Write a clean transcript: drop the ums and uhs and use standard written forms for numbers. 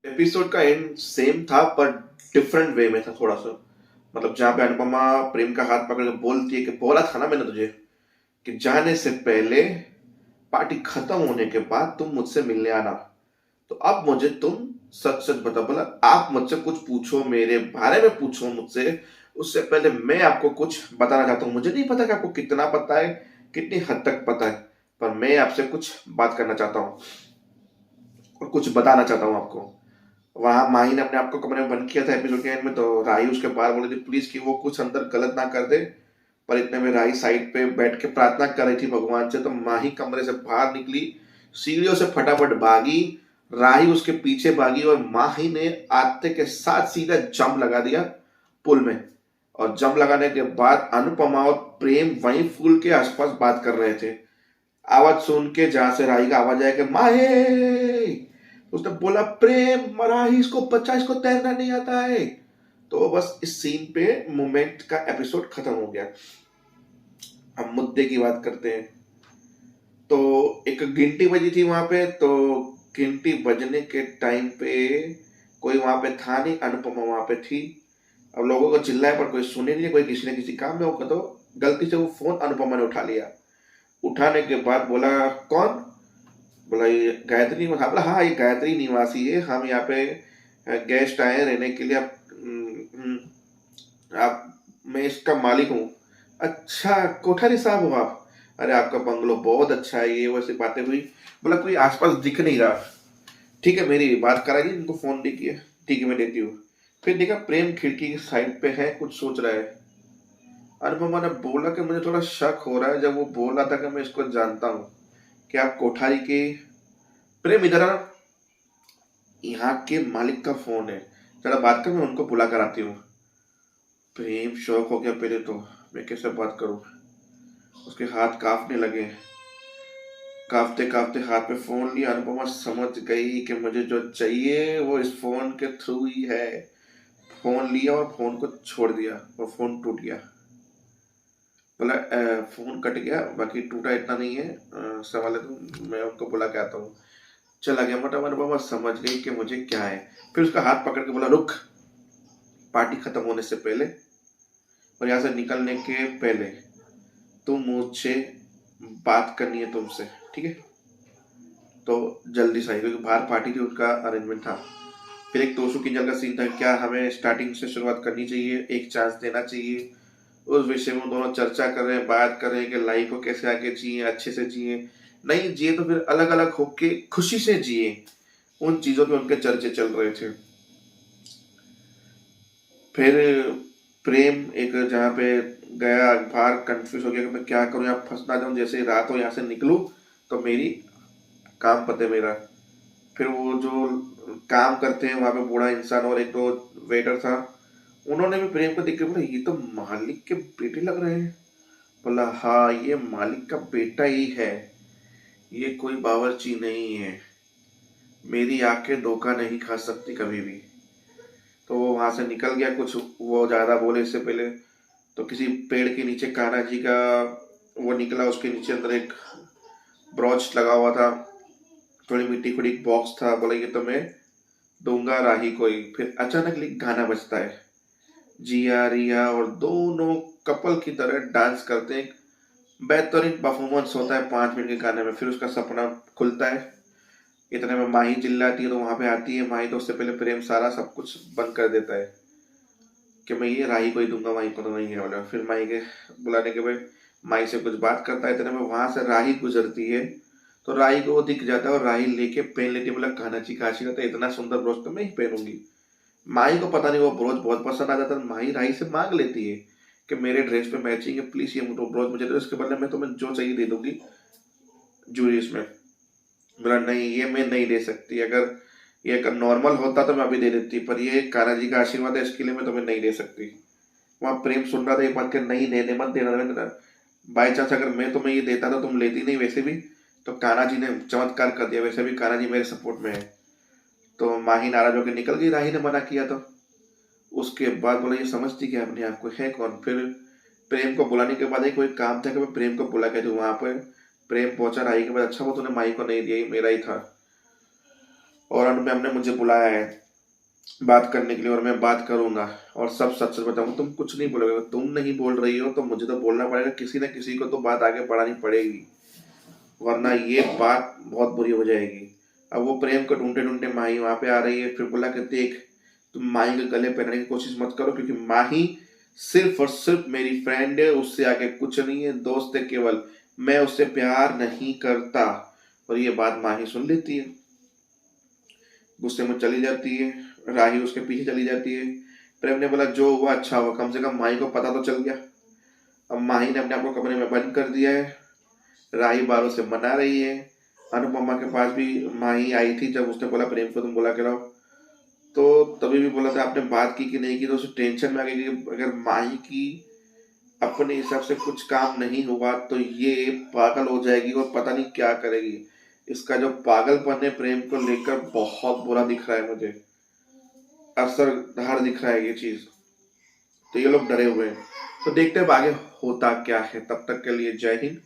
Episode का and same था पर डिफरेंट वे में था थोड़ा सा। मतलब जहाँ पे अनुपमा प्रेम का हाथ पकड़ के बोलती है कि बोला था ना मैंने तुझे कि जाने से पहले पार्टी खत्म होने के बाद तुम मुझसे मिलने आना। तो अब मुझे तुम सच सच बता, बोला आप मुझसे कुछ पूछो, मेरे बारे में पूछो मुझसे, उससे पहले मैं आपको कुछ बताना चाहता हूँ। मुझे नहीं पता कि आपको कितना पता है, कितनी हद तक पता है, पर मैं आपसे कुछ बात करना चाहता हूँ और कुछ बताना चाहता हूँ आपको। वहां माही ने अपने आप को कमरे में बंद किया था एपिसोड के एंड में, तो राही उसके बाहर बोली थी प्लीज कि वो कुछ अंदर गलत ना कर दे। पर इतने में राही साइड पे बैठ के प्रार्थना कर रही थी भगवान से, तो माही कमरे से बाहर निकली, सीढ़ियों से फटाफट भागी। राही उसके पीछे भागी और माही ने आते के साथ सीधा जंप लगा दिया पुल में। और जंप लगाने के बाद अनुपमा और प्रेम वहीं पुल के आसपास बात कर रहे थे। आवाज सुन के जहां से राही का आवाज आया कि माहे, उसने बोला प्रेम मरा ही, इसको बच्चा, इसको तैरना नहीं आता है। तो बस इस सीन पे मोमेंट का एपिसोड खत्म हो गया। अब मुद्दे की बात करते हैं। तो एक घंटी बजी थी वहां पे, तो घंटी बजने के टाइम पे कोई वहां पे था नहीं, अनुपमा वहां पे थी। अब लोगों को चिल्लाए पर कोई सुने नहीं, कोई किसी ने किसी काम में होगा, तो गलती से वो फोन अनुपमा ने उठा लिया। उठाने के बाद बोला कौन, बोला ये गायत्री निवासी। बोला हाँ ये गायत्री निवासी है, हम यहाँ पे गेस्ट आए हैं रहने के लिए। आप, मैं इसका मालिक हूँ। अच्छा कोठारी साहब हो आप, अरे आपका बंगलो बहुत अच्छा है, ये वैसे बातें हुई। बोला कोई आसपास दिख नहीं रहा, ठीक है मेरी बात कराइए, इनको फोन दीजिए। ठीक है मैं देती हूँ। फिर देखा प्रेम खिड़की की साइड पे है, कुछ सोच रहा है। अनुपमा ने बोला कि मुझे थोड़ा शक हो रहा है, जब वो बोल रहा था कि मैं इसको जानता हूँ, कि आप कोठारी के। प्रेम इधर आ, यहाँ के मालिक का फोन है, जरा बात कर, मैं उनको बुला कर आती हूँ। प्रेम शौक हो गया पहले तो, मैं कैसे बात करूँ। उसके हाथ कांपने लगे, कांपते कांपते हाथ में फोन लिया। अनुपमा समझ गई कि मुझे जो चाहिए वो इस फोन के थ्रू ही है। फोन लिया और फोन को छोड़ दिया और फोन टूट गया। बोला फोन कट गया, बाकी टूटा इतना नहीं है, संभाले तो मैं उनको बुला के आता हूँ। चला गया। मोटा अनुपमा समझ गई कि मुझे क्या है। फिर उसका हाथ पकड़ के बोला रुक, पार्टी खत्म होने से पहले और यहाँ से निकलने के पहले तुम मुझसे बात करनी है तुमसे, ठीक है। तो जल्दी से आई, क्योंकि बाहर पार्टी थी, उनका अरेंजमेंट था। फिर एक तोशु किंजल का सीन था, क्या हमें स्टार्टिंग से शुरुआत करनी चाहिए, एक चांस देना चाहिए। उस विषय में दोनों चर्चा कर रहे हैं, बात कर रहे हैं कि लाइफ को कैसे आगे जिए, अच्छे से जिए, नहीं जिए तो फिर अलग अलग होके खुशी से जिए। उन चीजों पे उनके चर्चे चल रहे थे। फिर प्रेम एक जहाँ पे गया, बाहर कंफ्यूज हो गया कि मैं क्या करूँ, यहाँ फंस ना जाऊँ, जैसे ही रात हो यहाँ से निकलूँ तो मेरी काम पते मेरा। फिर वो जो काम करते हैं वहाँ पे बूढ़ा इंसान और एक दो वेटर था, उन्होंने भी प्रेम को देख के बोला ये तो मालिक के बेटे लग रहे हैं। बोला हाँ ये मालिक का बेटा ही है, ये कोई बावर्ची नहीं है, मेरी आंखें धोखा नहीं खा सकती कभी भी। तो वो वहां से निकल गया, कुछ वो ज्यादा बोले इससे पहले। तो किसी पेड़ के नीचे कान्हा जी का वो निकला, उसके नीचे अंदर एक ब्रॉच लगा हुआ था, थोड़ी मिट्टी खुड़ी बॉक्स था। बोला ये तो मैं दूंगा राही को ही। फिर अचानक एक गाना बजता है, जिया रिया और दोनों कपल की तरह डांस करते हैं। बेहतरीन परफॉर्मेंस होता है 5 मिनट के गाने में। फिर उसका सपना खुलता है। इतने में माही चिल्लाती है, तो वहां पे आती है माही, तो उससे पहले प्रेम सारा सब कुछ बंद कर देता है कि मैं ये राही को ही दूंगा, माही को तो नहीं है वाला। फिर माही के बुलाने के बाद माही से कुछ बात करता है, इतने में वहां से राही गुजरती है, तो राही को वो दिख जाता है और राही लेके पहन लेती है। बोला कान्हा जी का आशीर्वाद है, इतना सुंदर ब्रोच तो मैं ही पहनूंगी। माही को पता नहीं वो ब्रोच बहुत पसंद आ जाता है, माही राही से मांग लेती है कि मेरे ड्रेस पे मैचिंग है, प्लीज ये ब्रोच मुझे दो, इसके बदले मैं तुम्हें जो चाहिए दे दूंगी जूरीस में। बोला नहीं ये मैं नहीं दे सकती, अगर ये अगर नॉर्मल होता तो मैं अभी दे देती, पर ये कान्हा जी का आशीर्वाद है, इसके लिए मैं तुम्हें नहीं दे सकती। वहां प्रेम सुन रहा था एक बात के, नहीं देने मत देना देना, बाई चांस अगर मैं तुम्हें ये देता तो तुम लेती नहीं वैसे भी। तो कान्हा जी ने चमत्कार कर दिया, वैसे भी कान्हा जी मेरे सपोर्ट में है। तो माही नाराज होकर निकल गई, राही ने मना किया तो। उसके बाद बोला ये समझती क्या अपने आप को है कौन। फिर प्रेम को बुलाने के बाद एक कोई काम था कि मैं प्रेम को बुला के दूं वहां पर। प्रेम पहुंचा राही के बाद, अच्छा वो तूने माही को नहीं दिया, ये मेरा ही था। और अनुपम ने मुझे बुलाया है बात करने के लिए, और मैं बात करूंगा और सब सच सच बताऊंगा। तुम कुछ नहीं बोलोगे, तुम नहीं बोल रही हो तो मुझे तो बोलना पड़ेगा, किसी न किसी को तो बात आगे बढ़ानी पड़ेगी, वरना ये बात बहुत बुरी हो जाएगी। अब वो प्रेम को ढूंढते ढूंढते माही वहां पे आ रही है, फिर बोला कि देख तुम माही के गले पहनने की कोशिश मत करो, क्योंकि माही सिर्फ और सिर्फ मेरी फ्रेंड है, उससे आगे कुछ नहीं है, दोस्त है केवल, मैं उससे प्यार नहीं करता। और ये बात माही सुन लेती है, गुस्से में चली जाती है, राही उसके पीछे चली जाती है। प्रेम ने बोला जो हुआ अच्छा हुआ, कम से कम माही को पता तो चल गया। अब माही ने अपने आप को कमरे में बंद कर दिया है, राही बारों से मना रही है। अनुपमा के पास भी माही आई थी, जब उसने बोला प्रेम को तुम बुला के लाओ, तो तभी भी बोला था आपने बात की कि नहीं की, तो उसे टेंशन में आ गई कि अगर माही की अपने हिसाब से कुछ काम नहीं हुआ तो ये पागल हो जाएगी और पता नहीं क्या करेगी। इसका जो पागलपन है प्रेम को लेकर बहुत बुरा दिख रहा है मुझे, असर धार दिख रहा है ये चीज। तो ये लोग डरे हुए हैं, तो देखते हैं अब आगे होता क्या है। तब तक के लिए जय हिंद,